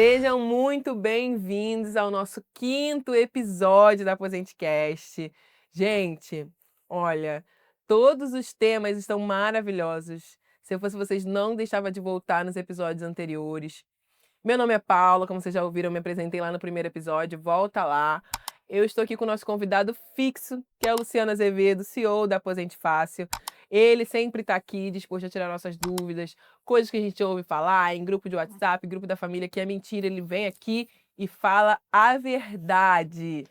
Sejam muito bem-vindos ao nosso 5º episódio da Aposentecast. Gente, olha, todos os temas estão maravilhosos. Se eu fosse vocês, não deixava de voltar nos episódios anteriores. Meu nome é Paula, como vocês já ouviram, eu me apresentei lá no primeiro episódio, volta lá. Eu estou aqui com o nosso convidado fixo, que é o Luciano Azevedo, CEO da Aposente Fácil. Ele sempre está aqui, disposto a tirar nossas dúvidas, coisas que a gente ouve falar em grupo de WhatsApp, grupo da família, que é mentira. Ele vem aqui e fala a verdade.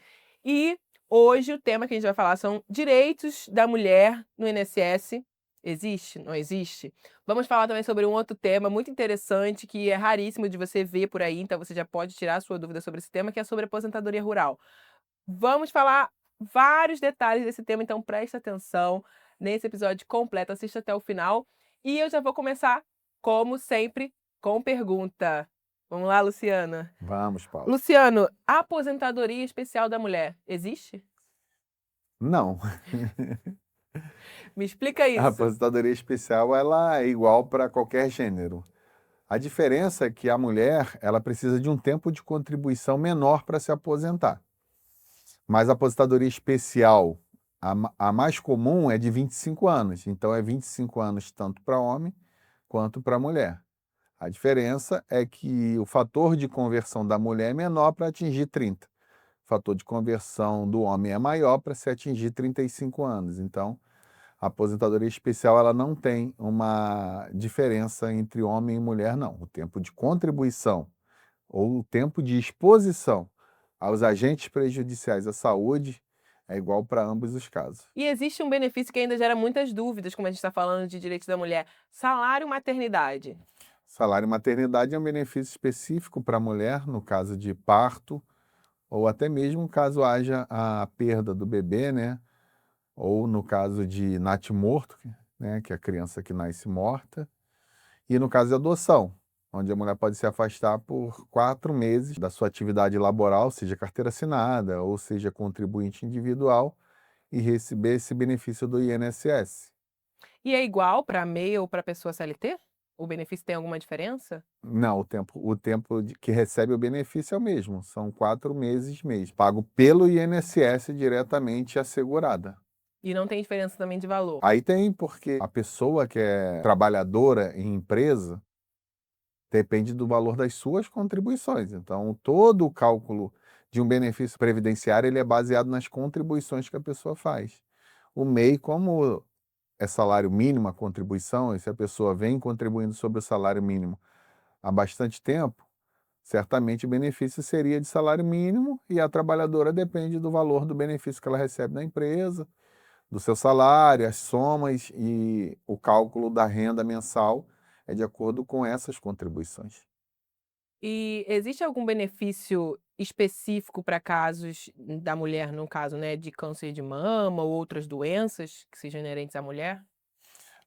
E hoje o tema que a gente vai falar são direitos da mulher no INSS. Existe? Não existe? Vamos falar também sobre um outro tema muito interessante que é raríssimo de você ver por aí, então você já pode tirar a sua dúvida sobre esse tema, que é sobre aposentadoria rural. Vamos falar vários detalhes desse tema, então presta atenção nesse episódio completo, assista até o final. E eu já vou começar, como sempre, com pergunta. Vamos lá, Luciana? Vamos, Paulo. Luciano, a aposentadoria especial da mulher existe? Não, Me explica a isso. aposentadoria especial ela é igual para qualquer gênero. A diferença é que a mulher ela precisa de um tempo de contribuição menor para se aposentar. Mas a aposentadoria especial, a mais comum é de 25 anos. Então é 25 anos tanto para homem quanto para mulher. A diferença é que o fator de conversão da mulher é menor para atingir 30. O fator de conversão do homem é maior para se atingir 35 anos. Então, a aposentadoria especial ela não tem uma diferença entre homem e mulher, não. O tempo de contribuição ou o tempo de exposição aos agentes prejudiciais à saúde é igual para ambos os casos. E existe um benefício que ainda gera muitas dúvidas, como a gente está falando de direitos da mulher: salário maternidade. Salário maternidade é um benefício específico para a mulher, no caso de parto, ou até mesmo caso haja a perda do bebê, né? Ou no caso de natimorto, né? Que é a criança que nasce morta. E no caso de adoção, onde a mulher pode se afastar por 4 meses da sua atividade laboral, seja carteira assinada ou seja contribuinte individual, e receber esse benefício do INSS. E é igual para MEI ou para pessoa CLT? O benefício tem alguma diferença? Não, que recebe o benefício é o mesmo, são 4 meses mesmo, pago pelo INSS diretamente assegurada. E não tem diferença também de valor? Aí tem porque a pessoa que é trabalhadora em empresa depende do valor das suas contribuições. Então, todo o cálculo de um benefício previdenciário ele é baseado nas contribuições que a pessoa faz. O MEI, como é salário mínimo a contribuição, e se a pessoa vem contribuindo sobre o salário mínimo há bastante tempo, certamente o benefício seria de salário mínimo e a trabalhadora depende do valor do benefício que ela recebe na empresa, do seu salário, as somas e o cálculo da renda mensal é de acordo com essas contribuições. E existe algum benefício específico para casos da mulher, no caso, né, de câncer de mama ou outras doenças que sejam inerentes à mulher?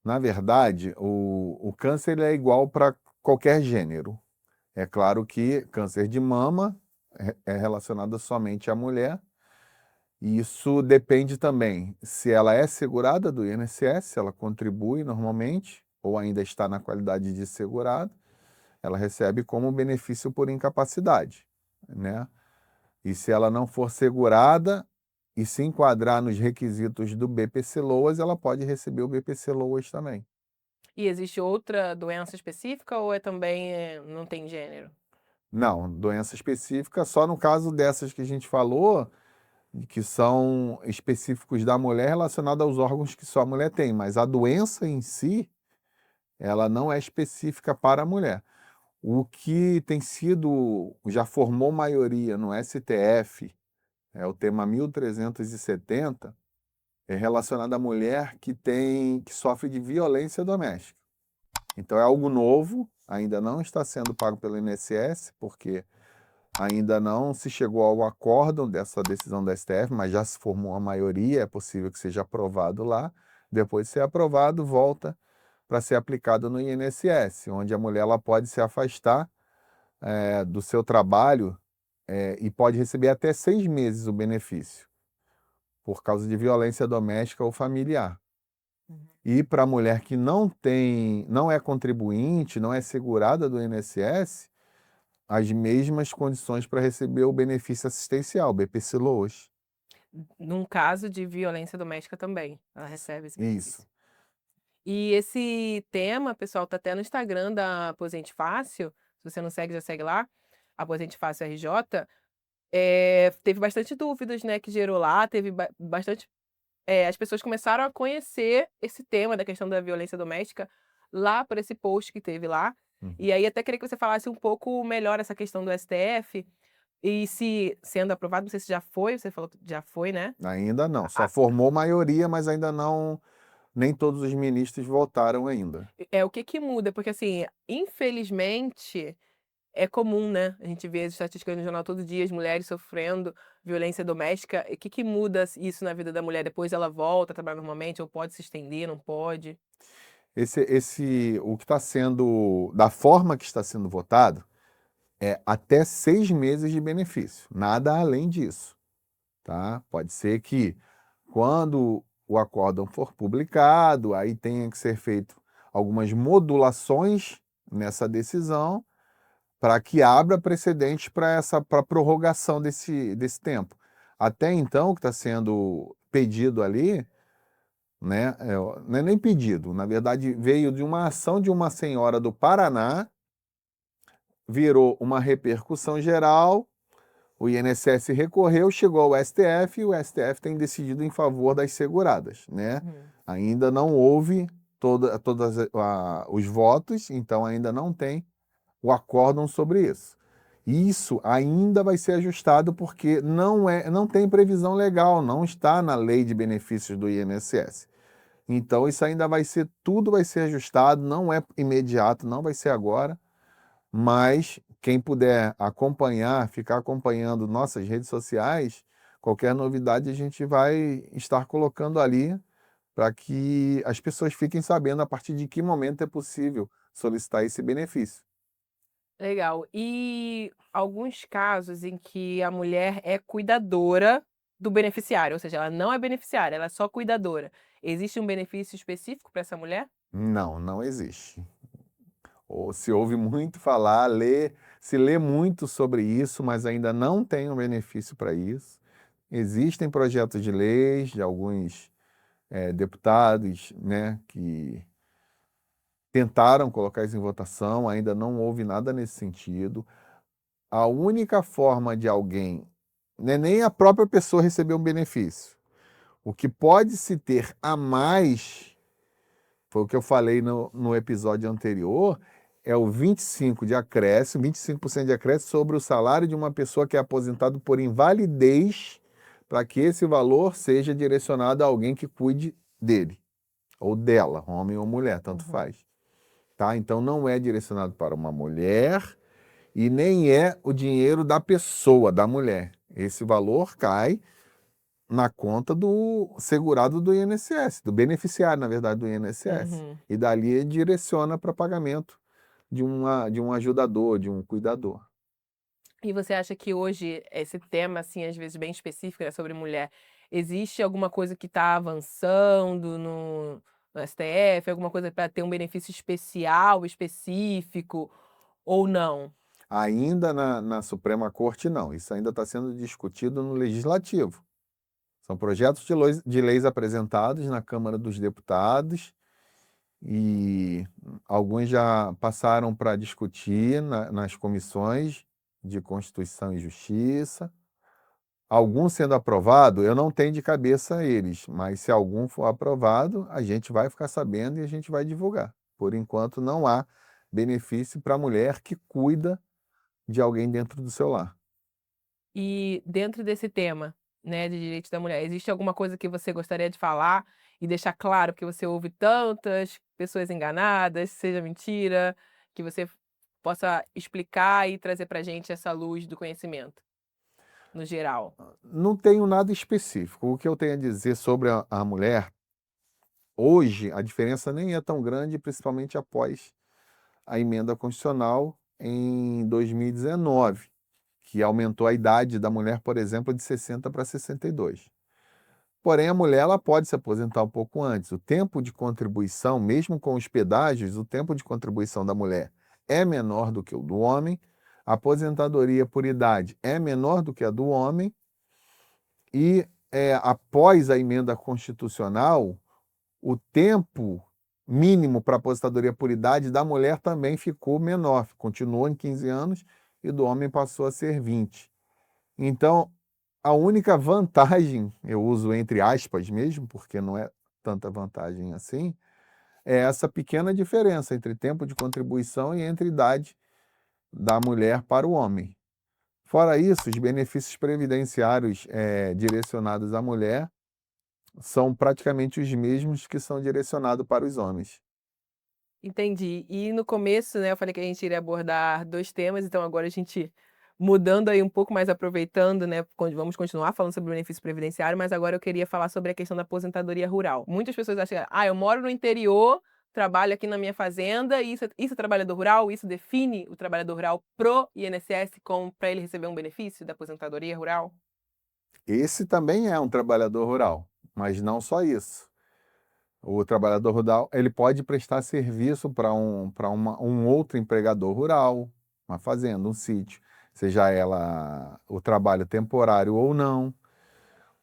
Na verdade, o câncer ele é igual para qualquer gênero. É claro que câncer de mama é relacionado somente à mulher, e isso depende também se ela é segurada do INSS, se ela contribui normalmente, ou ainda está na qualidade de segurado, ela recebe como benefício por incapacidade, né? E se ela não for segurada e se enquadrar nos requisitos do BPC-Loas, ela pode receber o BPC-Loas também. E existe outra doença específica ou é também, não tem gênero? Não, doença específica, só no caso dessas que a gente falou, que são específicos da mulher relacionada aos órgãos que só a mulher tem, mas a doença em si, ela não é específica para a mulher. O que tem sido, já formou maioria no STF, é o tema 1370, é relacionado à mulher que sofre de violência doméstica. Então é algo novo, ainda não está sendo pago pelo INSS, porque ainda não se chegou ao acórdão dessa decisão da STF, mas já se formou a maioria, é possível que seja aprovado lá. Depois de ser aprovado, volta para ser aplicado no INSS, onde a mulher ela pode se afastar do seu trabalho e pode receber até 6 meses o benefício, por causa de violência doméstica ou familiar. Uhum. E para a mulher que não é contribuinte, não é segurada do INSS, as mesmas condições para receber o benefício assistencial, BPC Loas. Num caso de violência doméstica também, ela recebe esse Isso. benefício. E esse tema, pessoal, tá até no Instagram da Aposente Fácil. Se você não segue, já segue lá. Aposente Fácil RJ. Teve bastante dúvidas, né, que gerou lá. Teve bastante. As pessoas começaram a conhecer esse tema da questão da violência doméstica lá por esse post que teve lá. E aí até queria que você falasse um pouco melhor essa questão do STF. E se sendo aprovado, não sei se já foi, você falou que já foi, né? Ainda não. Só Ah, formou maioria, mas ainda não. Nem todos os ministros votaram ainda. o que que muda? Porque, assim, infelizmente, é comum, né? A gente vê as estatísticas no jornal todo dia, as mulheres sofrendo violência doméstica. E o que que muda isso na vida da mulher? Depois ela volta a trabalhar normalmente, ou pode se estender, não pode? O que está sendo, da forma que está sendo votado, é até 6 meses de benefício, nada além disso, tá? Pode ser que quando o acórdão for publicado, aí tenha que ser feito algumas modulações nessa decisão para que abra precedente para prorrogação desse tempo. Até então, o que está sendo pedido ali, né, não é nem pedido, na verdade veio de uma ação de uma senhora do Paraná, virou uma repercussão geral, o INSS recorreu, chegou ao STF e o STF tem decidido em favor das seguradas, né? Ainda não houve todos os votos, então ainda não tem o acórdão sobre isso. Isso ainda vai ser ajustado porque não tem previsão legal, não está na lei de benefícios do INSS. Então isso ainda tudo vai ser ajustado, não é imediato, não vai ser agora, mas quem puder acompanhar, ficar acompanhando nossas redes sociais, qualquer novidade a gente vai estar colocando ali para que as pessoas fiquem sabendo a partir de que momento é possível solicitar esse benefício. Legal. E alguns casos em que a mulher é cuidadora do beneficiário, ou seja, ela não é beneficiária, ela é só cuidadora. Existe um benefício específico para essa mulher? Não, não existe. Ou se ouve muito falar, se lê muito sobre isso, mas ainda não tem um benefício para isso. Existem projetos de leis de alguns deputados, né, que tentaram colocar isso em votação, ainda não houve nada nesse sentido. A única forma de alguém, né, nem a própria pessoa receber um benefício. O que pode se ter a mais, foi o que eu falei no episódio anterior, é o 25 de acréscimo, 25% de acréscimo sobre o salário de uma pessoa que é aposentado por invalidez, para que esse valor seja direcionado a alguém que cuide dele, ou dela, homem ou mulher, tanto faz. Tá? Então não é direcionado para uma mulher e nem é o dinheiro da pessoa, da mulher. Esse valor cai na conta do segurado do INSS, do beneficiário, na verdade, do INSS. Uhum. E dali direciona para pagamento de um ajudador, de um cuidador. E você acha que hoje esse tema, assim, às vezes bem específico, né, sobre mulher, existe alguma coisa que está avançando no STF, alguma coisa para ter um benefício especial, específico, ou não? Ainda na Suprema Corte, não. Isso ainda está sendo discutido no Legislativo. São projetos de leis apresentados na Câmara dos Deputados e alguns já passaram para discutir nas comissões de Constituição e Justiça. Algum sendo aprovado, eu não tenho de cabeça eles, mas se algum for aprovado, a gente vai ficar sabendo e a gente vai divulgar. Por enquanto, não há benefício para a mulher que cuida de alguém dentro do seu lar. E dentro desse tema, né, de direitos da mulher, existe alguma coisa que você gostaria de falar e deixar claro, porque você ouve tantas pessoas enganadas, seja mentira, que você possa explicar e trazer para gente essa luz do conhecimento, no geral? Não tenho nada específico. O que eu tenho a dizer sobre a mulher, hoje a diferença nem é tão grande, principalmente após a emenda constitucional em 2019, que aumentou a idade da mulher, por exemplo, de 60 para 62. Porém, a mulher ela pode se aposentar um pouco antes. O tempo de contribuição, mesmo com os pedágios, o tempo de contribuição da mulher é menor do que o do homem. A aposentadoria por idade é menor do que a do homem e, após a emenda constitucional, o tempo mínimo para aposentadoria por idade da mulher também ficou menor, continuou em 15 anos e do homem passou a ser 20. Então, a única vantagem, eu uso entre aspas mesmo, porque não é tanta vantagem assim, é essa pequena diferença entre tempo de contribuição e entre idade da mulher para o homem. Fora isso, os benefícios previdenciários direcionados à mulher são praticamente os mesmos que são direcionados para os homens. Entendi. E no começo, né, eu falei que a gente iria abordar 2 temas, então agora a gente mudando aí um pouco, mais aproveitando, né, vamos continuar falando sobre o benefício previdenciário, mas agora eu queria falar sobre a questão da aposentadoria rural. Muitas pessoas acham: "Ah, eu moro no interior, trabalho aqui na minha fazenda, e isso é trabalhador rural?" Isso define o trabalhador rural pro INSS como para ele receber um benefício da aposentadoria rural? Esse também é um trabalhador rural, mas não só isso. O trabalhador rural, ele pode prestar serviço para um outro empregador rural, uma fazenda, um sítio, seja ela o trabalho temporário ou não.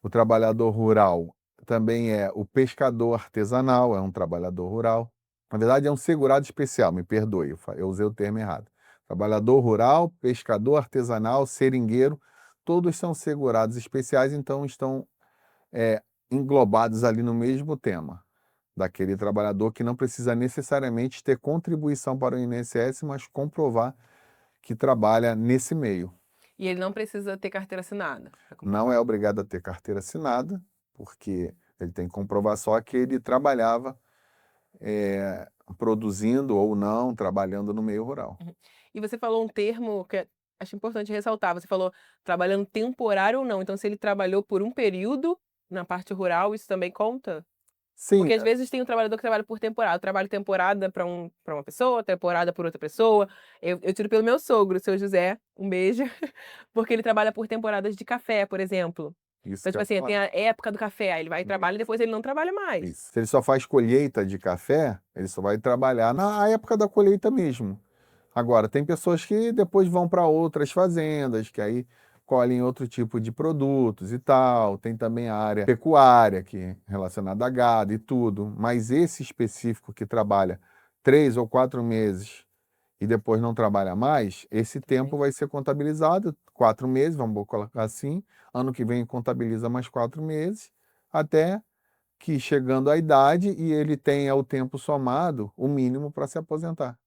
O trabalhador rural também é o pescador artesanal, é um trabalhador rural. Na verdade, é um segurado especial, me perdoe, eu usei o termo errado. Trabalhador rural, pescador artesanal, seringueiro, todos são segurados especiais, então estão englobados ali no mesmo tema, daquele trabalhador que não precisa necessariamente ter contribuição para o INSS, mas comprovar que trabalha nesse meio. E ele não precisa ter carteira assinada pra Não comprovar. é obrigado a ter carteira assinada, porque ele tem que comprovar só que ele trabalhava produzindo ou não, trabalhando no meio rural. Uhum. E você falou um termo que acho importante ressaltar, você falou trabalhando temporário ou não, então se ele trabalhou por um período na parte rural, isso também conta? Sim, Porque às vezes tem um trabalhador que trabalha por temporada, eu trabalho temporada para uma pessoa, temporada por outra pessoa. Eu tiro pelo meu sogro, o seu José, um beijo, porque ele trabalha por temporadas de café, por exemplo. isso Então, que eu tipo ia assim, tem falar. a época do café, aí ele vai e trabalha e depois ele não trabalha mais. Isso. Se ele só faz colheita de café, ele só vai trabalhar na época da colheita mesmo. Agora, tem pessoas que depois vão para outras fazendas, que aí colhem outro tipo de produtos e tal. Tem também a área pecuária, que é relacionada a gado e tudo. Mas esse específico que trabalha 3 ou 4 meses e depois não trabalha mais, esse tempo Entendi. vai ser contabilizado, 4 meses, vamos colocar assim. Ano que vem contabiliza mais 4 meses, até que chegando à idade e ele tenha o tempo somado, o mínimo para se aposentar.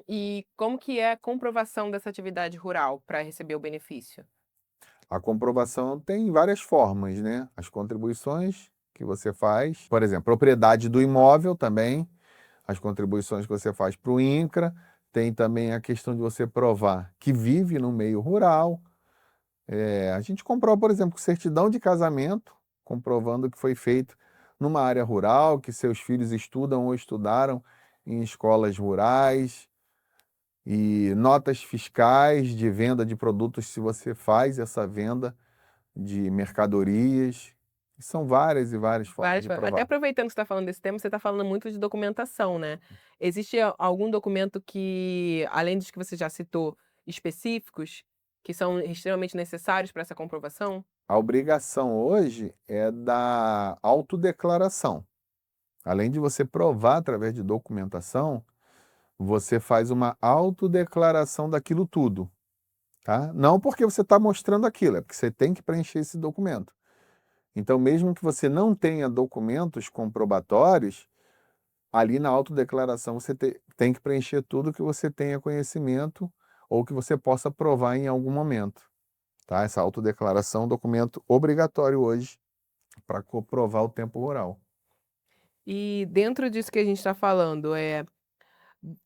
E como que é a comprovação dessa atividade rural para receber o benefício? A comprovação tem várias formas, né? As contribuições que você faz, por exemplo, propriedade do imóvel também, as contribuições que você faz para o INCRA, tem também a questão de você provar que vive no meio rural. A gente comprova, por exemplo, certidão de casamento, comprovando que foi feito numa área rural, que seus filhos estudam ou estudaram em escolas rurais, e notas fiscais de venda de produtos, se você faz essa venda de mercadorias. São várias e várias formas Várias de formas. Até provar. aproveitando que você está falando desse tema, você está falando muito de documentação, né. Existe algum documento que, além dos que você já citou, específicos, que são extremamente necessários para essa comprovação? A obrigação hoje é da autodeclaração. Além de você provar através de documentação, você faz uma autodeclaração daquilo tudo, tá? Não porque você está mostrando aquilo, é porque você tem que preencher esse documento. Então, mesmo que você não tenha documentos comprobatórios, ali na autodeclaração você tem que preencher tudo que você tenha conhecimento ou que você possa provar em algum momento, tá? Essa autodeclaração é um documento obrigatório hoje para comprovar o tempo rural. E dentro disso que a gente está falando,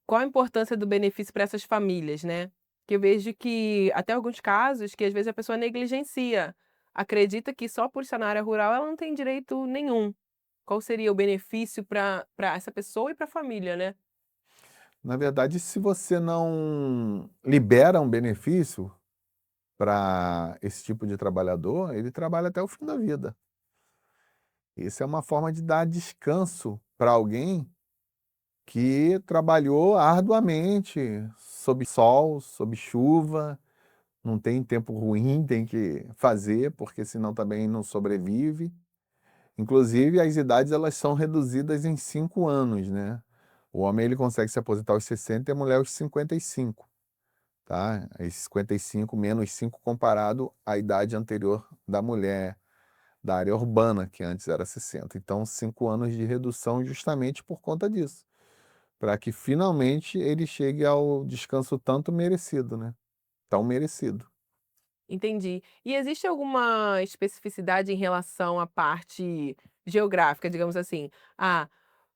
qual a importância do benefício para essas famílias, né? Que eu vejo que até alguns casos que às vezes a pessoa negligencia, acredita que só por estar na área rural ela não tem direito nenhum. Qual seria o benefício para essa pessoa e para a família, né? Na verdade, se você não libera um benefício para esse tipo de trabalhador, ele trabalha até o fim da vida. Isso é uma forma de dar descanso para alguém que trabalhou arduamente, sob sol, sob chuva, não tem tempo ruim, tem que fazer, porque senão também não sobrevive. Inclusive, as idades elas são reduzidas em 5 anos, né? O homem ele consegue se aposentar aos 60 e a mulher aos 55, tá? Esses 55 menos 5 comparado à idade anterior da mulher da área urbana, que antes era 60. Então, 5 anos de redução justamente por conta disso, para que finalmente ele chegue ao descanso tanto merecido, né? Tão merecido. Entendi. E existe alguma especificidade em relação à parte geográfica, digamos assim? Ah,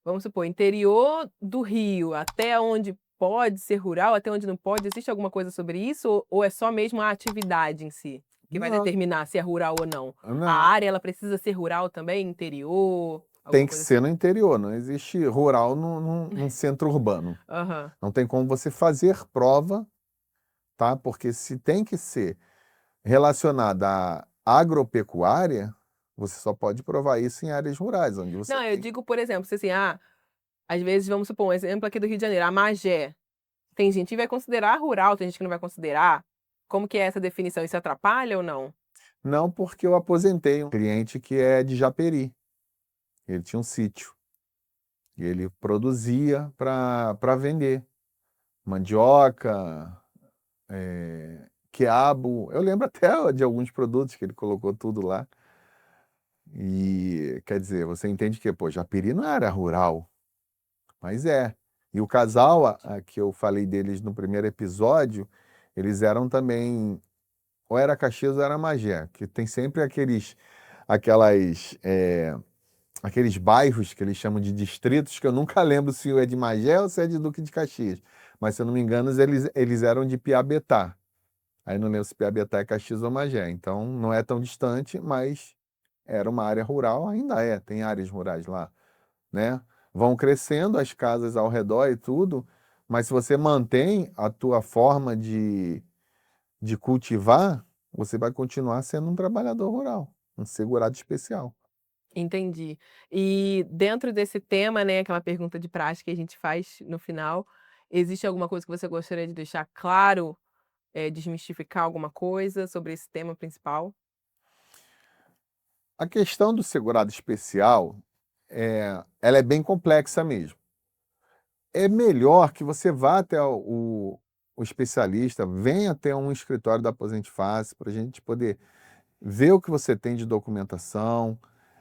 vamos supor, interior do Rio, até onde pode ser rural, até onde não pode, existe alguma coisa sobre isso ou é só mesmo a atividade em si que vai Não, determinar se é rural ou não? A não. área ela precisa ser rural também, interior, Tem alguma que coisa ser assim? no interior, não existe rural num centro urbano. Aham. Não tem como você fazer prova, tá? Porque se tem que ser relacionada à agropecuária, você só pode provar isso em áreas rurais, onde você Não, eu tem. digo, por exemplo, se assim, às vezes vamos supor um exemplo aqui do Rio de Janeiro, a Magé. Tem gente que vai considerar rural, tem gente que não vai considerar. Como que é essa definição? Isso atrapalha ou não? Não, porque eu aposentei um cliente que é de Japeri. Ele tinha um sítio e ele produzia para vender mandioca, quiabo. Eu lembro até de alguns produtos que ele colocou tudo lá. E quer dizer, você entende que, pô, Japeri não era rural, mas é. E o casal, que eu falei deles no primeiro episódio, eles eram também, ou era Caxias ou era Magé, que tem sempre aquelas, aqueles bairros que eles chamam de distritos, que eu nunca lembro se é de Magé ou se é de Duque de Caxias. Mas, se eu não me engano, eles eram de Piabetá. Aí não lembro se Piabetá é Caxias ou Magé. Então, não é tão distante, mas era uma área rural, ainda é, tem áreas rurais lá, né? Vão crescendo as casas ao redor e tudo, mas se você mantém a tua forma de cultivar, você vai continuar sendo um trabalhador rural, um segurado especial. Entendi. E dentro desse tema, né, aquela pergunta de prática que a gente faz no final, existe alguma coisa que você gostaria de deixar claro, desmistificar alguma coisa sobre esse tema principal? A questão do segurado especial, ela é bem complexa mesmo. É melhor que você vá até o especialista, venha até um escritório da Aposente Fácil para a gente poder ver o que você tem de documentação,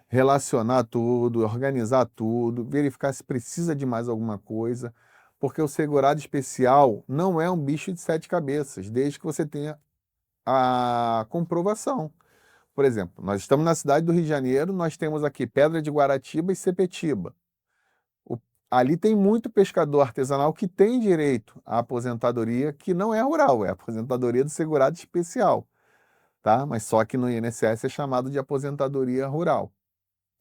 relacionar tudo, organizar tudo, verificar se precisa de mais alguma coisa, porque o segurado especial não é um bicho de 7 cabeças, desde que você tenha a comprovação. Por exemplo, nós estamos na cidade do Rio de Janeiro, nós temos aqui Pedra de Guaratiba e Sepetiba. O- Ali tem muito pescador artesanal que tem direito à aposentadoria, que não é rural, é a aposentadoria do segurado especial, tá? Mas só que no INSS é chamado de aposentadoria rural.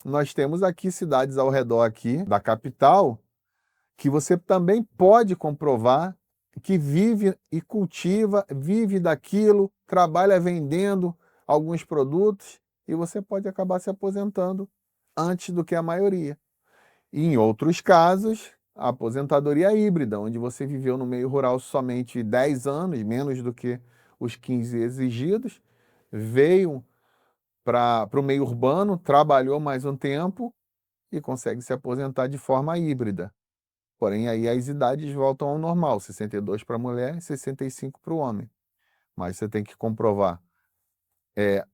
Nós temos aqui cidades ao redor aqui da capital que você também pode comprovar que vive e cultiva, vive daquilo, trabalha vendendo alguns produtos e você pode acabar se aposentando antes do que a maioria. E em outros casos, a aposentadoria híbrida, onde você viveu no meio rural somente 10 anos, menos do que os 15 exigidos, veio para o meio urbano, trabalhou mais um tempo e consegue se aposentar de forma híbrida. Porém, aí as idades voltam ao normal, 62 para a mulher e 65 para o homem. Mas você tem que comprovar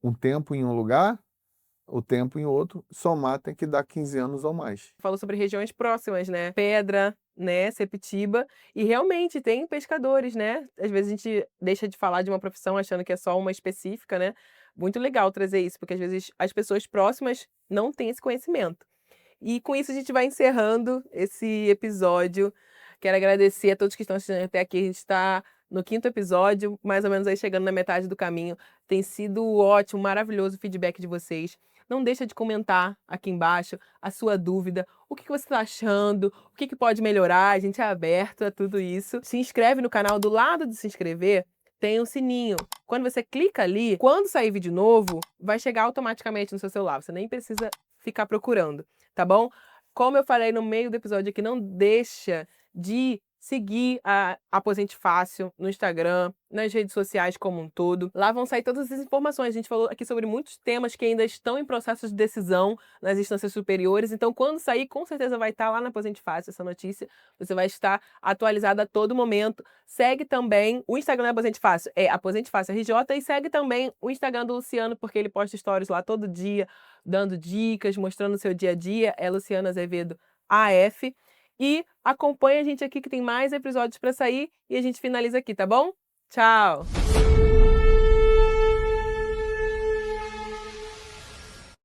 um tempo em um lugar, o tempo em outro, somar tem que dar 15 anos ou mais. Falou sobre regiões próximas, né, Pedra, né, Sepetiba, e realmente tem pescadores, né. Às vezes a gente deixa de falar de uma profissão achando que é só uma específica, né. Muito legal trazer isso, porque às vezes as pessoas próximas não têm esse conhecimento. E com isso a gente vai encerrando esse episódio. Quero agradecer a todos que estão assistindo até aqui. A gente está no 5º episódio, mais ou menos aí chegando na metade do caminho. Tem sido ótimo, maravilhoso o feedback de vocês. Não deixa de comentar aqui embaixo a sua dúvida, o que que você está achando, o que que pode melhorar. A gente é aberto a tudo isso. Se inscreve no canal, do lado de se inscrever tem um sininho. Quando você clica ali, quando sair vídeo novo, vai chegar automaticamente no seu celular. Você nem precisa ficar procurando, tá bom? Como eu falei no meio do episódio aqui, não deixa de seguir a Aposente Fácil no Instagram, nas redes sociais como um todo. Lá vão sair todas as informações. A gente falou aqui sobre muitos temas que ainda estão em processo de decisão nas instâncias superiores. Então, quando sair, com certeza vai estar lá na Aposente Fácil essa notícia. Você vai estar atualizado a todo momento. Segue também o Instagram da Aposente Fácil, é Aposente Fácil RJ, e segue também o Instagram do Luciano, porque ele posta stories lá todo dia, dando dicas, mostrando o seu dia a dia. É Luciano Azevedo AF. E acompanha a gente aqui que tem mais episódios para sair e a gente finaliza aqui, tá bom? Tchau!